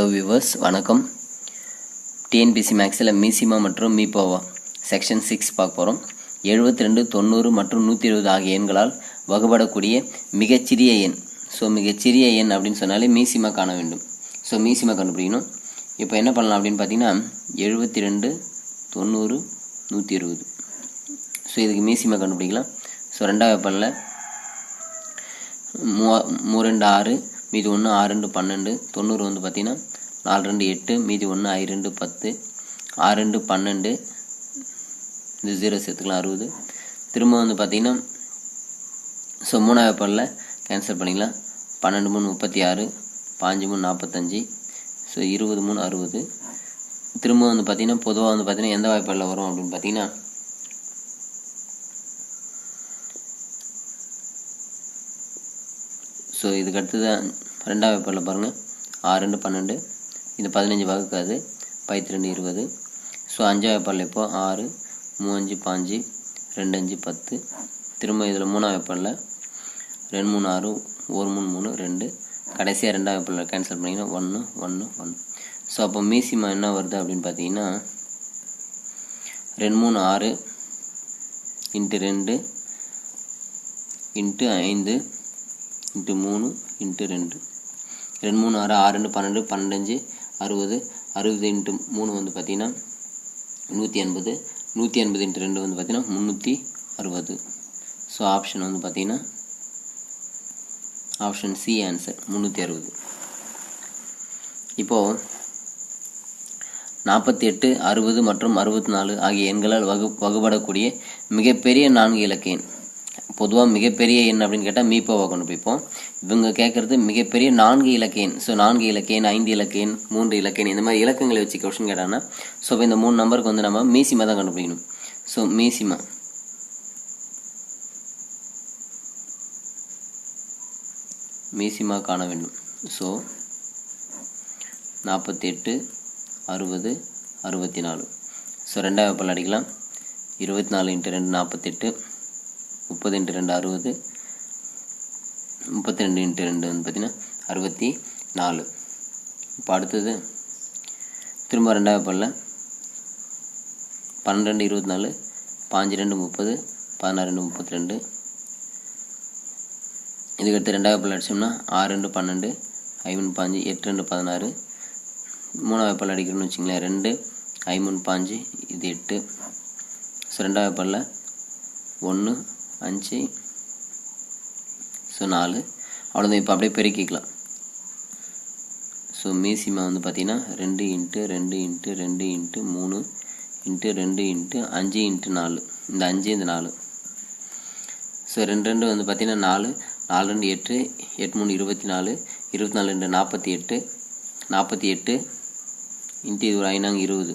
Hello viewers, வணக்கம். TNPSC மேக்ஸில் மீசிமா மற்றும் மீபோவா செக்ஷன் 6 பார்க்க போகிறோம். 72, 90 மற்றும் 120 ஆகிய எண்களால் வகுபடக்கூடிய மிகச்சிறிய எண். ஸோ மிகச்சிறிய எண் அப்படின்னு சொன்னாலே மீசிமா காண வேண்டும். ஸோ மீசிமா கண்டுபிடிக்கணும். இப்போ என்ன பண்ணலாம் அப்படின்னு பார்த்தீங்கன்னா 72, 90, 120. ஸோ இதுக்கு மீசிமா கண்டுபிடிக்கலாம். ஸோ ரெண்டாவது பண்ணல 3 2 6, மீதி 1 6 2 12, 90 வந்து பார்த்தீங்கன்னா 4 2 8, மீதி 1 5 2 10, 6 2 12, இந்த 0 சேர்த்துக்கலாம் 60. திரும்ப வந்து பார்த்தீங்கன்னா ஸோ மூணாவது பல்ல கேன்சல் பண்ணிக்கலாம். 12 3 36, 5 3 45, ஸோ 20 3 60. திரும்ப வந்து பார்த்தீங்கன்னா பொதுவாக வந்து பார்த்தீங்கன்னா எந்த வாய்ப்பாடில் வரும் அப்படின்னு பார்த்தீங்கன்னா ஸோ இதுக்கு அடுத்தது ரெண்டாவது வாய்ப்பாடில் பாருங்கள் 6 2 12, இது 15 வகுக்காது, 2 20. ஸோ அஞ்சாவது வாய்ப்பாடில் இப்போது 6 3 5 2 5 10. திரும்ப இதில் மூணாவது வாய்ப்பாடில் 2 3 6, 1 3 3 2. கடைசியாக ரெண்டாவது வாய்ப்பாடில் கேன்சல் பண்ணிங்கன்னா 1 1 1. ஸோ அப்போ மீசிமா என்ன வருது அப்படின்னு பார்த்தீங்கன்னா 2 3 6 into 2 into 5 into 3 into 2. 2 3 6 6 2 12, 12 60. 60 into 3 வந்து பார்த்தீங்கன்னா 180. 180 இன்ட்டு 2 வந்து பார்த்தீங்கன்னா 360. ஸோ ஆப்ஷன் வந்து பார்த்தீங்கன்னா ஆப்ஷன் சி ஆன்சர் 360. இப்போது 48, 60 மற்றும் 64 ஆகிய எண்களால் வகுபடக்கூடிய மிகப்பெரிய 4 இலக்க எண். பொதுவாக மிகப்பெரிய எண் அப்படின்னு கேட்டால் மீப்போவை கண்டுபிடிப்போம். இவங்க கேட்குறது மிகப்பெரிய 4 இலக்க எண். ஸோ 4 இலக்க எண், 5 இலக்க எண், 3 இலக்க எண், இந்த மாதிரி இலக்கங்களை வச்சு கொஸ்டின் கேட்டாங்கன்னா ஸோ இப்போ இந்த 3 நம்பருக்கு வந்து நம்ம மீசிமா தான் கண்டுபிடிக்கணும். ஸோ மீசிமா காண வேண்டும். ஸோ 48, 60, 64. ஸோ ரெண்டாவது வாய்ப்பாடில் அடிக்கலாம். 24 இன்ட்டு 2 48, 30 இன்ட்டு 2 60, 32 இன்ட்டு 2 வந்து பார்த்தீங்கன்னா 64. இப்போ அடுத்தது திரும்ப ரெண்டாவது வாய்ப்பாடில் 12 24, 5 2 30, 16 2 32. இதுக்கடுத்து ரெண்டாவது வாய்ப்பாடில் அடித்தோம்னா 6 2 12, 5 5, 8 2 16. மூணாவது வாய்ப்பாடில் அடிக்கிறோன்னு வச்சிங்களேன் 2 5 5, இது 8. ஸோ ரெண்டாவது வாய்ப்பாடில் 1 5, ஸோ 4. அவ்வளோதான். இப்போ அப்படியே பெருக்கிக்கலாம். ஸோ மீசிமா வந்து பார்த்தீங்கன்னா 2 into 2 into 2 into 3 into 2 into 5 into 4. இந்த 5 இந்த 4. ஸோ 2 2 வந்து பார்த்தீங்கன்னா 4, 4 2 8, 8 3 24, 24 2 48, 48 இன்ட்டு இது ஒரு 5 20.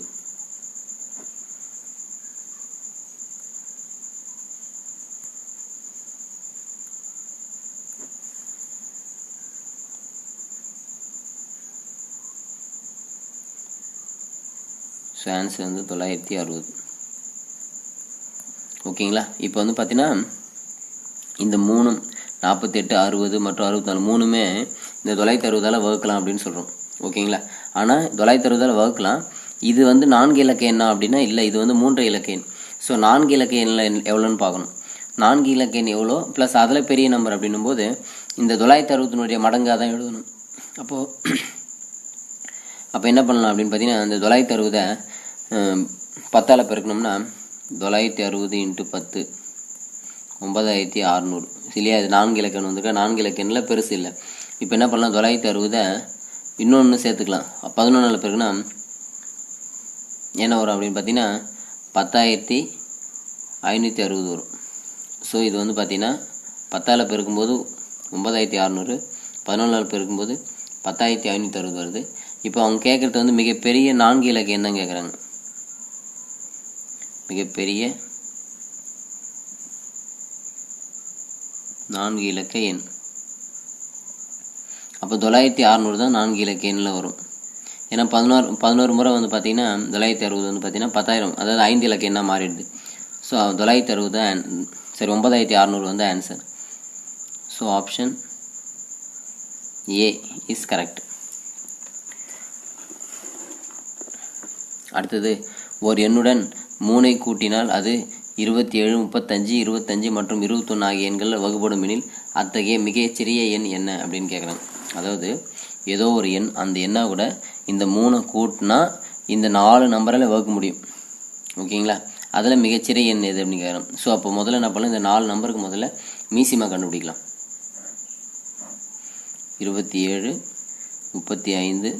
ஸோ ஆன்சர் வந்து 960. ஓகேங்களா. இப்போ வந்து பார்த்தீங்கன்னா இந்த 3 48, 60 மற்றும் 64 மூணுமே இந்த 960ஆல் வகுக்கலாம் அப்படின்னு சொல்கிறோம். ஓகேங்களா. ஆனால் 960ஆல் வகுக்கலாம். இது வந்து 4 இலக்க எண்ணா அப்படின்னா இல்லை, இது வந்து 3 இலக்க எண். ஸோ 4 இலக்க எண்ணில் எவ்வளோன்னு பார்க்கணும். 4 இலக்க எண் எவ்வளோ ப்ளஸ் அதில் பெரிய நம்பர் அப்படின்னும் போது இந்த 960 மடங்காக தான் எழுதணும். அப்போ என்ன பண்ணலாம் அப்படின்னு பார்த்தீங்கன்னா இந்த 960 10ஆல் பெருக்கணும்னா 960 இன்ட்டு 10 9600 இல்லையா. இது 4 இலக்க எண் வந்துருக்கா. 4 இலக்க எண்ணில் பெருசு இல்லை. இப்போ என்ன பண்ணலாம் 960 இன்னொன்று சேர்த்துக்கலாம். 11ஆல் பெருக்குனா என்ன வரும் அப்படின்னு பார்த்தீங்கன்னா 10,560 வரும். ஸோ இது வந்து பார்த்தீங்கன்னா 10ஆல் பெருக்கும்போது 9600, 11ஆல் பெருக்கும்போது 10,560 வருது. இப்போ அவங்க கேட்குறது வந்து மிகப்பெரிய 4 இலக்க எண் தான் கேட்குறாங்க. மிகப்பெரிய 4 இலக்க எண். அப்போ 9600 தான் 4 இலக்க எண்ணில் வரும். ஏன்னா 11 முறை வந்து பார்த்தீங்கன்னா 960 வந்து பார்த்தீங்கன்னா 10,000, அதாவது 5 இலக்க எண்ணாக மாறிடுது. ஸோ 960 தான் சரி 9600 வந்து answer. So option A is correct. அடுத்தது ஓர் எண்ணுடன் 3ஐ கூட்டினால் அது 27, 35, 25 மற்றும் 21 ஆகிய எண்களில் வகுப்படும் எனில் அத்தகைய மிகச்சிறிய எண் என்ன அப்படின்னு கேட்குறாங்க. அதாவது ஏதோ ஒரு எண், அந்த எண்ணை கூட இந்த 3 கூட்டினா இந்த 4 நம்பரால் வகுக்க முடியும். ஓகேங்களா? அதில் மிகச்சிறிய எண் எது அப்படின்னு கேட்குறோம். ஸோ அப்போ முதல்ல என்ன பண்ணலாம், இந்த 4 நம்பருக்கு முதல்ல மீசிமா கண்டுபிடிக்கலாம். 27, 35,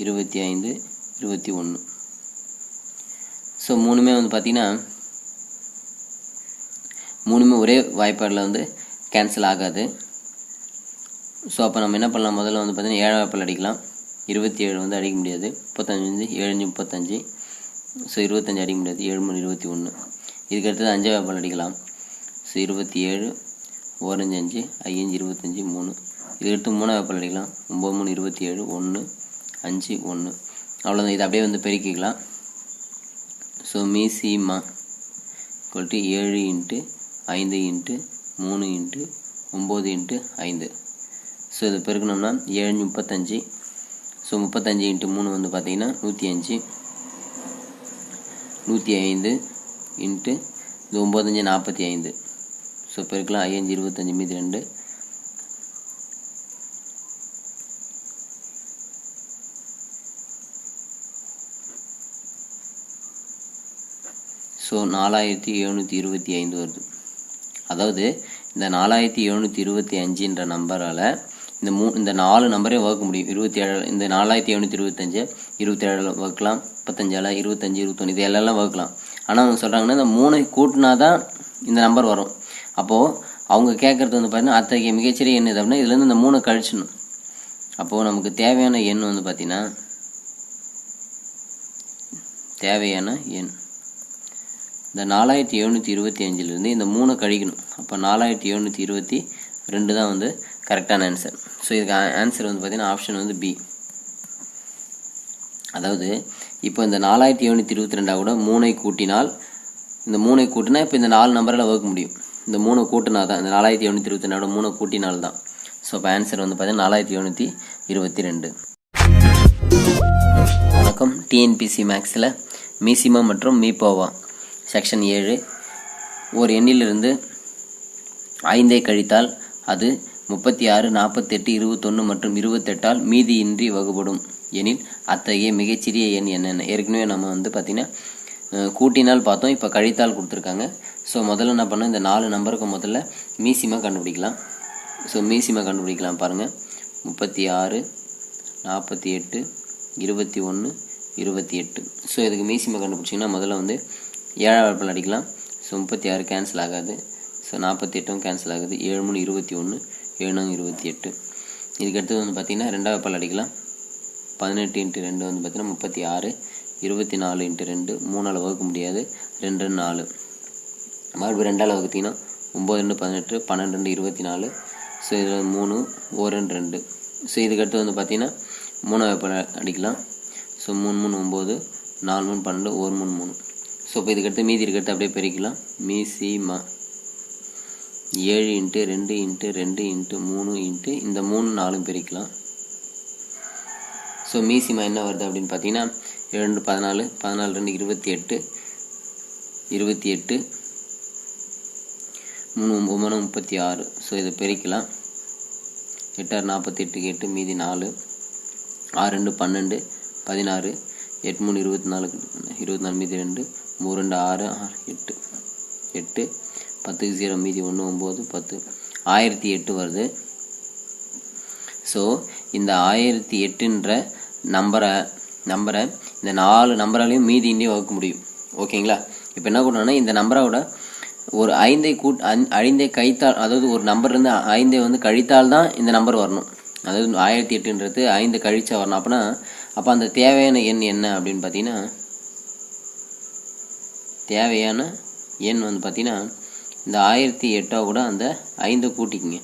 25, 21. ஸோ மூணுமே வந்து பார்த்தீங்கன்னா மூணுமே ஒரே வாய்ப்பாடில் கேன்சல் ஆகாது. ஸோ அப்போ நம்ம என்ன பண்ணலாம், முதல்ல வந்து பார்த்தீங்கன்னா 7 வாய்ப்பால் அடிக்கலாம். 27 அடிக்க முடியாது. 35 7 35. ஸோ 25 அடிக்க முடியாது. 7 3 21. இதுக்கு அடுத்தது 5 வாய்ப்பால் அடிக்கலாம். ஸோ 27 1 5 5 25 3. இதுக்கடுத்து 3 வாய்ப்பால் அடிக்கலாம். 9 3 27 1 5 1. அவ்வளோதான். இது அப்படியே பெருக்கிக்கலாம். ஸோ மீசிமா = 7 × 5 × 3 × 9 × 5. ஸோ இது பெருக்கணும்னா 7 35. ஸோ 35 × 3 வந்து பார்த்தீங்கன்னா 105. 105 × இது 9 5 45. ஸோ பெருக்கலாம் 5 25 மீதி 2. ஸோ 4725 வருது. அதாவது இந்த 4725ன்ற நம்பரால் இந்த 4 நம்பரையும் வகுக்க முடியும். 27 இந்த 4725 27 வகுக்கலாம், 35 25 21 இது எல்லாம் வகுக்கலாம். ஆனால் அவங்க சொல்கிறாங்கன்னா இந்த 3 கூட்டினா தான் இந்த நம்பர் வரும். அப்போது அவங்க கேட்குறது பார்த்தீங்கன்னா அத்தகைய மிகச்சிறிய எண் எது அப்படின்னா இதுலேருந்து இந்த 3 கழிச்சிடணும். அப்போது நமக்கு தேவையான எண் பார்த்தீங்கன்னா தேவையான எண் இந்த 4725லேருந்து இந்த 3 கழிக்கணும். அப்போ 4722 தான் கரெக்டான ஆன்சர். ஸோ இதுக்கு ஆன்சர் பார்த்தீங்கன்னா ஆப்ஷன் பி. அதாவது இப்போ இந்த 4722 கூட 3ஐ கூட்டினால் இந்த 3ஐ கூட்டினா இப்போ இந்த 4 நம்பரில் வகுக்க முடியும். இந்த 3 கூட்டினா தான் இந்த 4722 3 கூட்டினால் தான். ஸோ இப்போ ஆன்சர் பார்த்தீங்கன்னா 4722. வணக்கம். டிஎன்பிசி மேக்ஸில் மீசிமா மற்றும் மீபோவா செக்ஷன் 7. ஒரு எண்ணிலிருந்து 5ஐ கழித்தால் அது 36, 48, 21 மற்றும் 28ஆல் மீதியின்றி வகுப்படும் எனில் அத்தகைய மிகச்சிறிய எண் என்னென்ன. ஏற்கனவே நம்ம பார்த்தீங்கன்னா கூட்டினால் பார்த்தோம், இப்போ கழித்தால் கொடுத்துருக்காங்க. ஸோ முதல்ல என்ன பண்ணோம், இந்த 4 நம்பருக்கு முதல்ல மீசிமா கண்டுபிடிக்கலாம். ஸோ மீசிமா கண்டுபிடிக்கலாம் பாருங்கள். 36, 48, 21, 28. ஸோ இதுக்கு மீசிமா கண்டுபிடிச்சிங்கன்னா முதல்ல 7 வாய்ப்பால் அடிக்கலாம். ஸோ 36 கேன்சல் ஆகாது. ஸோ 48 கேன்சல் ஆகுது. 7 3 21 7 28. இதுக்கு அடுத்தது பார்த்தீங்கன்னா 2 வாய்ப்பால் அடிக்கலாம். 18 × 2 பார்த்தீங்கன்னா 36. 24 × 2 3ஆல் வகுக்க முடியாது. 2 4. மறுபடியும் 2ஆல் வகுத்தீங்கன்னா 9 18 12 24. ஸோ இதில் 3 1 2. ஸோ இதுக்கு அடுத்து பார்த்தீங்கன்னா 3 வாய்ப்பால் அடிக்கலாம். ஸோ 3 3 9 4 3 12 1 3 3. ஸோ இப்போ இதுக்கடுத்து மீதி இருக்கிறது அப்படியே பெருக்கலாம். மீசிமா 7 × 2 × 2 × 3 × இந்த 3 4 பெருக்கலாம். ஸோ மீசிமா என்ன வருது அப்படின்னு பார்த்தீங்கன்னா 2 14 14 2 28 28 3 9 36. ஸோ இதை பெருக்கலாம். 8 48 8 மீதி 4. 6 2 12 16 8 3 24 மீதி 2 3 2 6 8 8 10 0 மீதி 1 9 10 1008 வருது. ஸோ இந்த 1008ன்ற நம்பரை இந்த 4 நம்பராலையும் மீதியின்றி வகுக்க முடியும். ஓகேங்களா? இப்போ என்ன பண்ணணும்னா இந்த நம்பரோட ஒரு 5ஐ கழித்தால், அதாவது ஒரு நம்பர்லேருந்து 5ஐ கழித்தால் தான் இந்த நம்பர் வரணும். அதாவது 1008ன்றது 5 கழிச்சா வரணும். அப்படின்னா அப்போ அந்த தேவையான எண் என்ன அப்படின்னு பார்த்தீங்கன்னா தேவையான எண் பார்த்தீங்கன்னா இந்த 1008 கூட அந்த 5 கூட்டிக்கிங்க.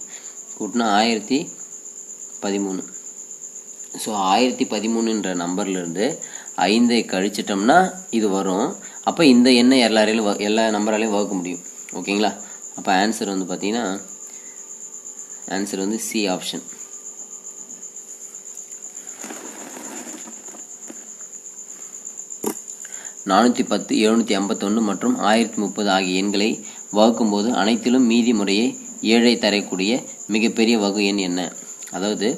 கூட்டினா 1013. ஸோ 1013ன்ற நம்பர்லேருந்து 5ஐ கழிச்சிட்டோம்னா இது வரும். அப்போ இந்த எண்ணை எல்லா நம்பராலையும் வகுக்க முடியும். ஓகேங்களா? அப்போ ஆன்சர் பார்த்தீங்கன்னா ஆன்சர் சி ஆப்ஷன். 410, 751 மற்றும் 1030 ஆகிய எண்களை வகுக்கும்போது அனைத்திலும் மீதி முறையே 7ஐ தரக்கூடிய மிகப்பெரிய வகு எண் என்ன? அதாவது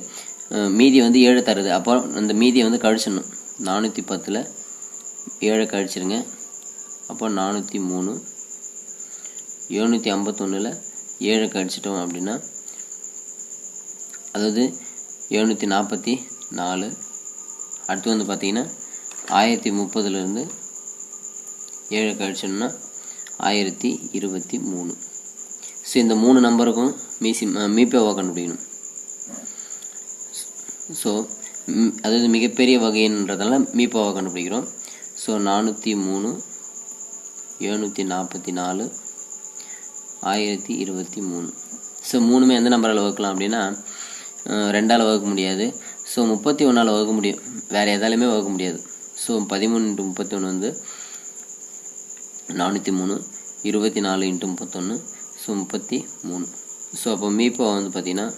மீதி 7 தருது. அப்போ அந்த மீதியை கழிச்சிடணும். 410ல் 7 கழிச்சிருங்க. அப்போ 403. 751ல் 7 கழிச்சிட்டோம் அப்படின்னா அதாவது 744. அடுத்து பார்த்தீங்கன்னா 1030லேருந்து 7 கழிச்சோம்னா 1023. ஸோ இந்த 3 நம்பருக்கும் மீபோவை கண்டுபிடிக்கணும். ஸோ அதாவது மிகப்பெரிய வகைன்றதால மீபோவை கண்டுபிடிக்கிறோம். ஸோ 403, 744, 1023. ஸோ 3மே எந்த நம்பரால் வகுக்கலாம் அப்படின்னா 2ஆல் வகுக்க முடியாது. ஸோ 31ஆல் வகுக்க முடியும், வேறு எதாலுமே வகுக்க முடியாது. So 13 × 31 403, 24 × 31 so 33. ஸோ அப்போ மீபோ பார்த்தீங்கன்னா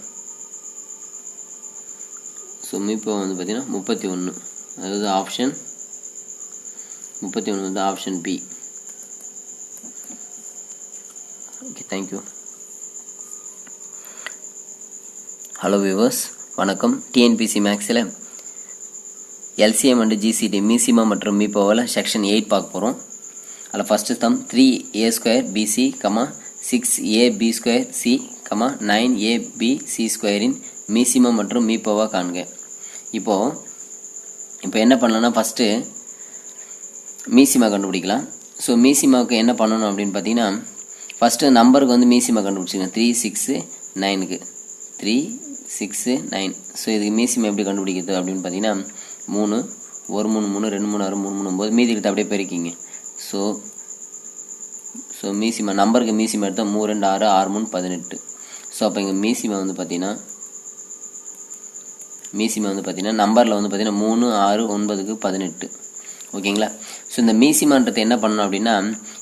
31. அதாவது option 31 option B. Okay, thank you. Hello viewers, வணக்கம். டிஎன்பிசி மேக்ஸில் எல்சிஎம் அண்ட் ஜிசிடி மீசிமா மற்றும் மீபோவில் செக்ஷன் 8 பார்க்க போகிறோம். அதில் first some 3a²bc, 6ab²c, 9abc² மீசிமம் மற்றும் மீபோவா காண்க. இப்போ என்ன பண்ணலாம்னா ஃபஸ்ட்டு மீசிமா கண்டுபிடிக்கலாம். ஸோ மீசிமாவுக்கு என்ன பண்ணணும் அப்படின்னு பார்த்தீங்கன்னா ஃபஸ்ட்டு நம்பருக்கு மீசிமா கண்டுபிடிச்சிங்க. 3, 6, 9க்கு 3, 6, 9. ஸோ இதுக்கு மீசிமா எப்படி கண்டுபிடிக்கிறது அப்படின்னு பார்த்தீங்கன்னா 3, 1 3 3, 2 3 6, 3 3 9 மீதி எடுத்து அப்படியே பெருக்கிங்க. ஸோ மீசிமா நம்பருக்கு மீசிமா எடுத்தால் 3 2 6, 6 3 18. ஸோ அப்போ இங்கே மீசிமா பார்த்தீங்கன்னா நம்பரில் பார்த்தீங்கன்னா 3 6 9க்கு 18. ஓகேங்களா? ஸோ இந்த மீசிமான்றது என்ன பண்ணணும் அப்படின்னா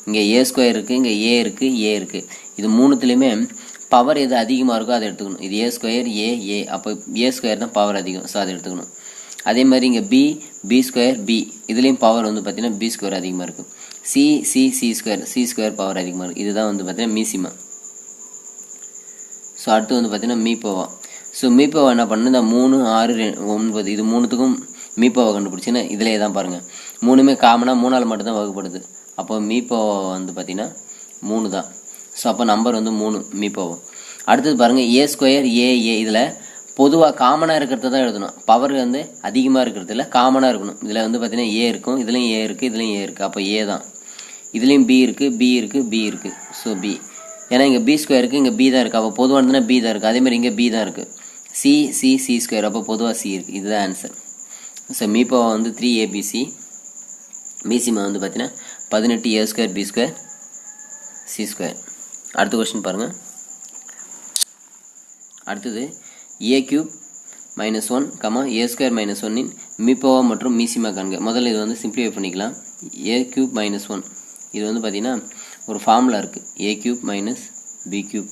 இங்கே a² இருக்குது, இங்கே a இருக்குது. இது மூணுத்துலேயுமே பவர் எது அதிகமாக இருக்கோ அதை எடுத்துக்கணும். இது a², a. அப்போ a² தான் பவர் அதிகம். ஸோ அதை எடுத்துக்கணும். அதே மாதிரி இங்கே b² b. இதுலேயும் பவர் பார்த்தீங்கன்னா b² அதிகமாக இருக்குது. c² பவர் அதிகமாக இருக்குது. இதுதான் பார்த்தீங்கன்னா மீசிமா. ஸோ அடுத்து பார்த்தீங்கன்னா மீபோவா. ஸோ மீபோவா என்ன பண்ணு, இந்த 3 6 9 இது மூணுத்துக்கும் மீபோவா கண்டுபிடிச்சின்னா இதிலே தான் பாருங்கள். மூணுமே காமனாக 3ஆல் மட்டும்தான் வகுப்படுது. அப்போ மீபோவா பார்த்தீங்கன்னா 3 தான். ஸோ அப்போ நம்பர் 3 மீபோவா. அடுத்தது பாருங்கள் a² a. இதில் பொதுவாக காமனாக இருக்கிறத தான் எழுதணும். பவர் அதிகமாக இருக்கிறதுல காமனாக இருக்கணும். இதில் பார்த்தீங்கன்னா a இருக்கும், இதுலேயும் a இருக்குது, இதுலேயும் a இருக்குது. அப்போ a தான். இதுலேயும் b இருக்குது. So b. ஏன்னா இங்கே b² இருக்குது, இங்கே b தான் இருக்குது. அப்போ பொதுவாக இருந்ததுன்னா b தான் இருக்குது. அதேமாதிரி இங்கே b தான் இருக்குது. c². அப்போ பொதுவாக c இருக்குது. இதுதான் ஆன்சர். So மீபோவா 3abc. மீசிமா பார்த்தீங்கன்னா 18a² b² c². அடுத்த கொஸ்டின் பாருங்கள். அடுத்தது a³ - 1, a² - 1 மீபோவா மற்றும் மீசிமா காண்க. முதல்ல இது சிம்பிளிஃபை பண்ணிக்கலாம். a³ - 1 இது பார்த்தீங்கன்னா ஒரு ஃபார்முலா இருக்குது. a³ - b³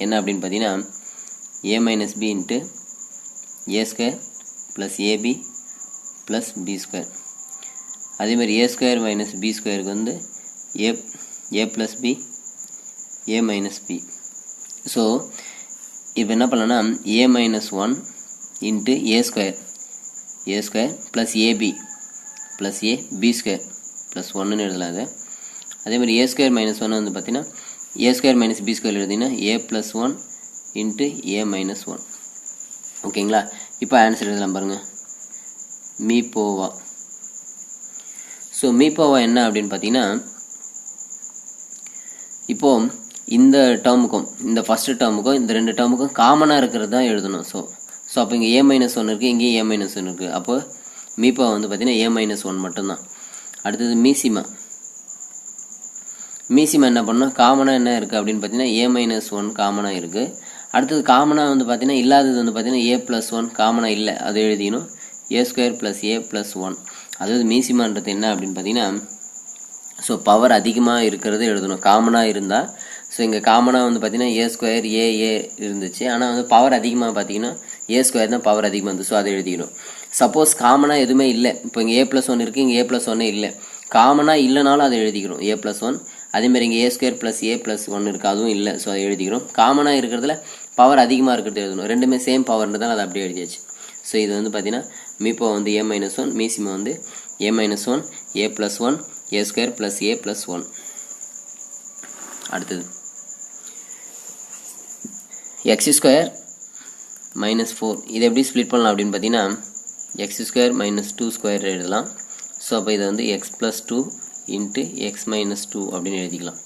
என்ன அப்படின்னு பார்த்தீங்கன்னா a - b × a² + ab + b². அதேமாதிரி a² - b²க்கு a + b, a - b. So இப்போ என்ன பண்ணலாம்னா a - 1 × a² + ab + a b² + 1ன்னு எழுதலாம். அது அதேமாதிரி a² - 1 பார்த்தீங்கன்னா a² - b² எழுதிங்கன்னா a + 1 × a - 1. ஓகேங்களா? இப்போ ஆன்சர் எழுதலாம் பாருங்கள். மீபோவா. ஸோ மீபோவா என்ன அப்படின்னு பார்த்தீங்கன்னா இப்போது இந்த டேர்முக்கும் இந்த ஃபஸ்ட்டு டேர்முக்கும் இந்த 2 டேர்முக்கும் காமனாக இருக்கிறது தான் எழுதணும். ஸோ அப்போ இங்கே a - 1 இருக்குது, இங்கேயும் a - 1 இருக்குது. அப்போ மீபோவா பார்த்தீங்கன்னா a - 1 மட்டும்தான். அடுத்தது மீசிமா. என்ன பண்ணால் காமனாக என்ன இருக்குது அப்படின்னு பார்த்தீங்கன்னா a - 1 காமனாக இருக்குது. அடுத்தது காமனாக பார்த்தீங்கன்னா இல்லாதது பார்த்தீங்கன்னா a + 1 காமனாக இல்லை, அது எழுதிக்கணும். a² + a + 1. அதாவது மீசிமான்றது என்ன அப்படின்னு பார்த்தீங்கன்னா ஸோ பவர் அதிகமாக இருக்கிறது எழுதணும் காமனாக இருந்தால். ஸோ இங்கே காமனாக பார்த்தீங்கன்னா a² a இருந்துச்சு. ஆனால் பவர் அதிகமாக பார்த்தீங்கன்னா a² தான் பவர் அதிகமாக இருந்துச்சு. ஸோ அதை எழுதிக்கணும். சப்போஸ் காமனாக எதுவுமே இல்லை, இப்போ இங்கே a + 1 இருக்குது, இங்கே a + 1 இல்லை, காமனாக இல்லைனாலும் அதை எழுதிக்கிறோம் a+1. அதேமாதிரி இங்கே a² + a+1 இருக்குது, அதுவும் இல்லை, ஸோ அதை எழுதிக்கிறோம். காமனாக இருக்கிறதுல பவர் அதிகமாக இருக்கிறது எழுதணும், ரெண்டுமே சேம் பவர்ன்றதால் அதை அப்படியே எழுதியாச்சு. ஸோ இது வந்து பார்த்தீங்கன்னா மீப்போ வந்து a-1, மீசிமா வந்து a-1, a+1, a² + a+1. அடுத்தது x² - 4. இதை எப்படி ஸ்ப்ளிட் பண்ணலாம் அப்படின்னு பார்த்தீங்கன்னா x² - 2² எழுதலாம். ஸோ அப்போ இதை வந்து x + 2 × x - 2 அப்படின்னு எழுதிக்கலாம்.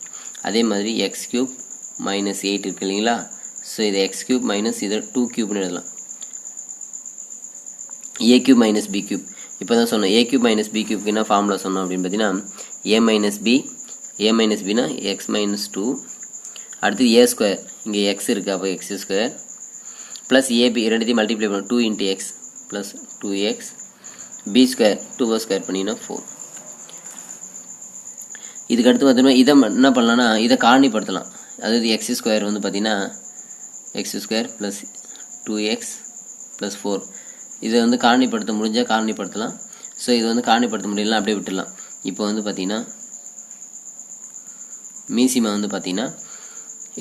அதே மாதிரி x³ - 8 இருக்கு இல்லைங்களா, ஸோ இதை x³ - இதை 2³ எழுதலாம். a³ - b³ இப்போ தான் சொன்னோம். a³ - b³ என்ன ஃபார்முலா சொன்னோம் அப்படின்னு பார்த்தீங்கன்னா a - bனா x - 2. அடுத்து a², இங்கே x இருக்குது, அப்போ x² ப்ளஸ் ab ரெண்டுத்தையும் மல்டிப்ளை பண்ணணும், 2 × x ப்ளஸ் 2x, b² 2² பண்ணிங்கன்னா 4. இதுக்கடுத்து பார்த்தீங்கன்னா இதை என்ன பண்ணலான்னா இதை காரணிப்படுத்தலாம். அதாவது x² வந்து பார்த்தீங்கன்னா x² ப்ளஸ் 2x ப்ளஸ் 4. இதை வந்து காரணிப்படுத்த முடிஞ்சால் காரணிப்படுத்தலாம். ஸோ இது வந்து காரணிப்படுத்த முடியலாம், அப்படியே விட்டுடலாம். இப்போ வந்து பார்த்தீங்கன்னா மீசிமா வந்து பார்த்தீங்கன்னா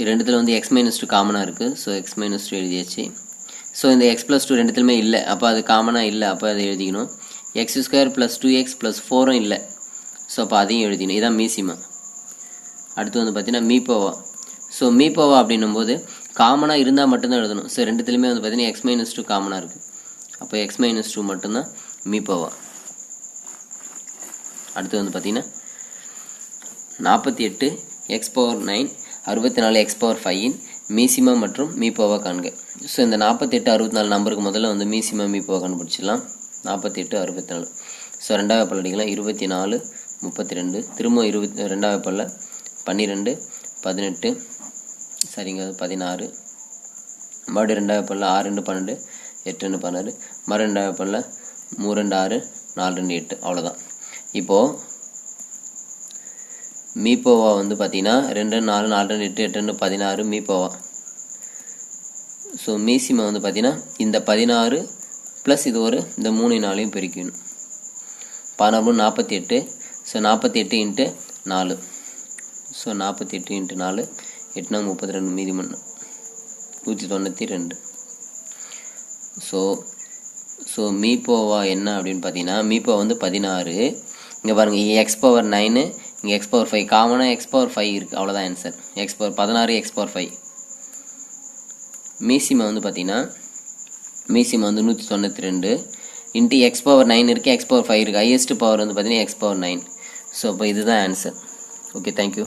ரெண்டுத்தில் வந்து x - 2 காமனாக இருக்குது. ஸோ x - 2 எழுதியாச்சு. ஸோ இந்த x + 2 ரெண்டுத்துலையுமே இல்லை, அப்போ அது காமனாக இல்லை, அப்போ அதை எழுதிக்கணும். x² + 2x + 4 இல்லை, ஸோ அப்போ அதையும் எழுதிக்கணும். இதுதான் மீசிமா. அடுத்து வந்து பார்த்தீங்கன்னா மீப்போவா. ஸோ மீப்போவா அப்படின்னும் போது காமனாக இருந்தால் மட்டும்தான் எழுதணும். ஸோ ரெண்டுத்துலையுமே வந்து பார்த்தீங்கன்னா x - 2 காமனாக இருக்குது, அப்போ x - 2 மட்டும்தான் மீப்போவா. அடுத்து வந்து பார்த்தீங்கன்னா 48 x⁴ 64 x⁴ மீசிமா மற்றும் மீப்போவா காண்க. ஸோ இந்த 48 64 நம்பருக்கு முதல்ல வந்து மீசிமா மீப்போவா கண்டுபிடிச்சிடலாம். 48 64. ஸோ ரெண்டாவது பல்ல அடிக்கலாம், 24 32, திரும்ப 20 ரெண்டாவது பல்ல 12 18, சரிங்க 16, மறுபடியும் ரெண்டாவது பல்ல 6 2 12, 8 2 16, மறு ரெண்டாவது பல்ல 3 2 6, 4 2 8. அவ்வளோதான். இப்போது மீப்போவா வந்து பார்த்தீங்கன்னா 2 4 4 2 8 8 16 மீப்போவா. ஸோ மீசிமா வந்து பார்த்தீங்கன்னா இந்த 16 ப்ளஸ் இது ஒரு இந்த 3 4 பெருக்கணும், 16 48. ஸோ 48 × 4, ஸோ 48 × 4 8 32, மீதி 192. ஸோ மீப்போவா என்ன அப்படின்னு பார்த்தீங்கன்னா மீப்போவா வந்து 16. இங்கே பாருங்கள், x⁴ 9, இங்கே x⁴ 5, காமனாக x⁴ இருக்குது, அவ்வளோதான் ஆன்சர். x⁴ 16 x⁴ 5. மீசிமா வந்து பார்த்தீங்கன்னா மீசிமா வந்து 192 × x⁴ 9 இருக்குது, x⁴ 5 இருக்குது. ஹையஸ்ட் பவர் வந்து பார்த்தீங்கன்னா x⁴ 9. ஸோ அப்போ இதுதான் ஆன்சர். Okay, thank you.